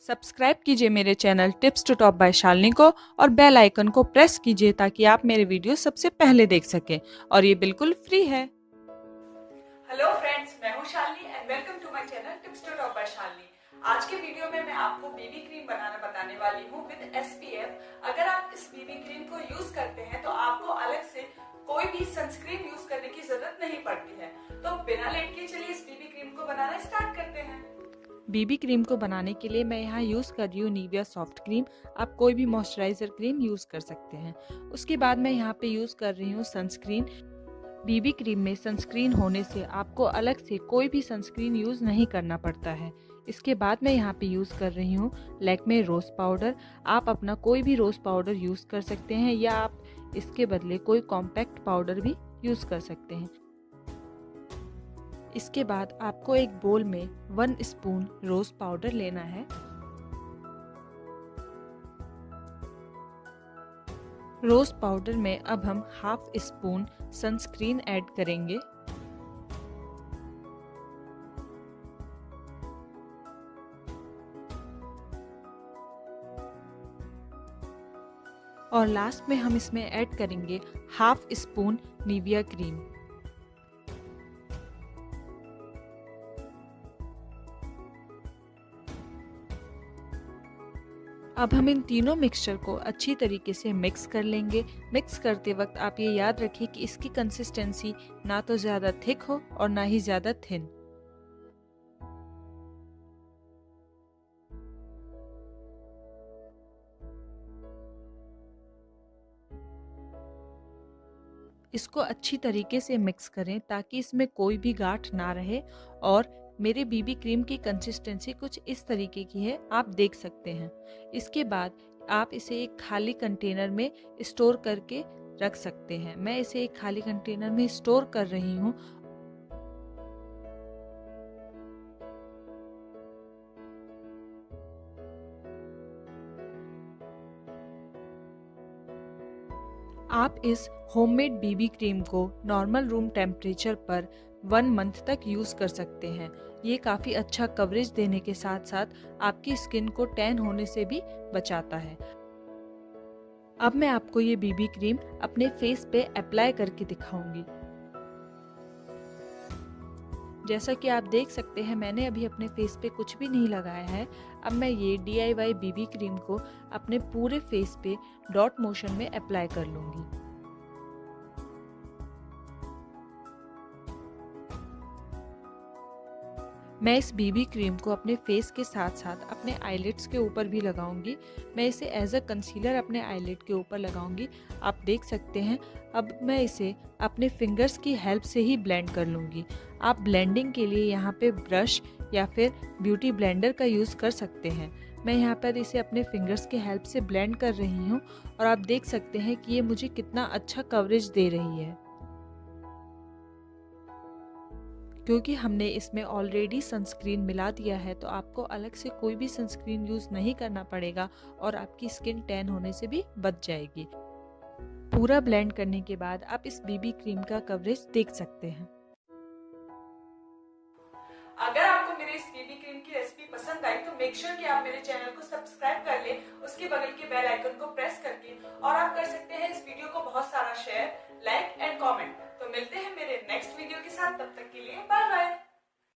Subscribe कीजिए मेरे channel tips to top by Shalini को और बेल आइकन को प्रेस कीजिए ताकि आप मेरे वीडियो सबसे पहले देख सकें और ये बिल्कुल फ्री है। हेलो फ्रेंड्स, मैं हूं Shalini and welcome to my channel tips to top by Shalini. आज के वीडियो में मैं आपको बीबी क्रीम बनाना बताने वाली हूं विद SPF। अगर आप इस बीबी क्रीम को यूज करते हैं तो आपको अलग से कोई भी सनस्क्रीन यूज करने की जरूरत नहीं पड़ती है। तो बिना लेट के चलिए इस बीबी क्रीम को बनाना स्टार्ट करते हैं। बीबी क्रीम को बनाने के लिए मैं यहाँ यूज़ कर रही हूँ निविया सॉफ्ट क्रीम। आप कोई भी मॉइस्चराइज़र क्रीम यूज़ कर सकते हैं। उसके बाद मैं यहाँ पे यूज़ कर रही हूँ सनस्क्रीन। बीबी क्रीम में सनस्क्रीन होने से आपको अलग से कोई भी सनस्क्रीन यूज़ नहीं करना पड़ता है। इसके बाद मैं यहाँ पे यूज़ कर रही हूँ लैक्मे रोज़ पाउडर। आप अपना कोई भी रोज़ पाउडर यूज़ कर सकते हैं या आप इसके बदले कोई कॉम्पैक्ट पाउडर भी यूज़ कर सकते हैं। इसके बाद आपको एक बोल में 1 स्पून रोज़ पाउडर लेना है। रोज़ पाउडर में अब हम हाफ स्पून सनस्क्रीन ऐड करेंगे। और लास्ट में हम इसमें ऐड करेंगे हाफ स्पून निविया क्रीम। अब हम इन तीनों मिक्सचर को अच्छी तरीके से मिक्स कर लेंगे। मिक्स करते वक्त आप ये याद रखिए कि इसकी कंसिस्टेंसी ना तो ज़्यादा थिक हो और ना ही ज़्यादा थिन। इसको अच्छी तरीके से मिक्स करें ताकि इसमें कोई भी गांठ ना रहे। और मेरे बीबी क्रीम की कंसिस्टेंसी कुछ इस तरीके की है, आप देख सकते हैं। इसके बाद आप इसे एक खाली कंटेनर में स्टोर करके रख सकते हैं। मैं इसे एक खाली कंटेनर में स्टोर कर रही हूँ। आप इस होममेड बीबी क्रीम को नॉर्मल रूम टेम्परेचर पर 1 मंथ तक यूज़ कर सकते हैं। ये काफ़ी अच्छा कवरेज देने के साथ साथ आपकी स्किन को टैन होने से भी बचाता है। अब मैं आपको ये बीबी क्रीम अपने फेस पे अप्लाई करके दिखाऊंगी। जैसा कि आप देख सकते हैं मैंने अभी अपने फेस पे कुछ भी नहीं लगाया है। अब मैं ये DIY बीबी क्रीम को अपने पूरे फेस पे डॉट मोशन में अप्लाई कर लूंगी। मैं इस बीबी क्रीम को अपने फेस के साथ साथ अपने आईलिड्स के ऊपर भी लगाऊंगी। मैं इसे एज अ कंसीलर अपने आईलिड के ऊपर लगाऊंगी। आप देख सकते हैं। अब मैं इसे अपने फिंगर्स की हेल्प से ही ब्लेंड कर लूँगी। आप ब्लेंडिंग के लिए यहाँ पे ब्रश या फिर ब्यूटी ब्लेंडर का यूज़ कर सकते हैं। मैं यहाँ पर इसे अपने फिंगर्स की हेल्प से ब्लेंड कर रही हूँ और आप देख सकते हैं कि ये मुझे कितना अच्छा कवरेज दे रही है, क्योंकि हमने इसमें ऑलरेडी सनस्क्रीन मिला दिया है। तो आपको अलग से कोई भी सनस्क्रीन यूज़ नहीं करना पड़ेगा और आपकी स्किन टैन होने से भी बच जाएगी। पूरा ब्लेंड करने के बाद आप इस बीबी क्रीम का कवरेज देख सकते हैं। अगर आपको मेरे इस बीबी क्रीम की रेसिपी पसंद आई तो मेक श्योर कि आप मेरे चैनल को सब्सक्राइब कर लें, उसके बगल के बेल आइकन को प्रेस करके। और आप कर सकते हैं इस वीडियो को बहुत सारा शेयर, लाइक एंड कमेंट। तो मिलते हैं मेरे नेक्स्ट वीडियो के साथ, तब तक के लिए बाय बाय।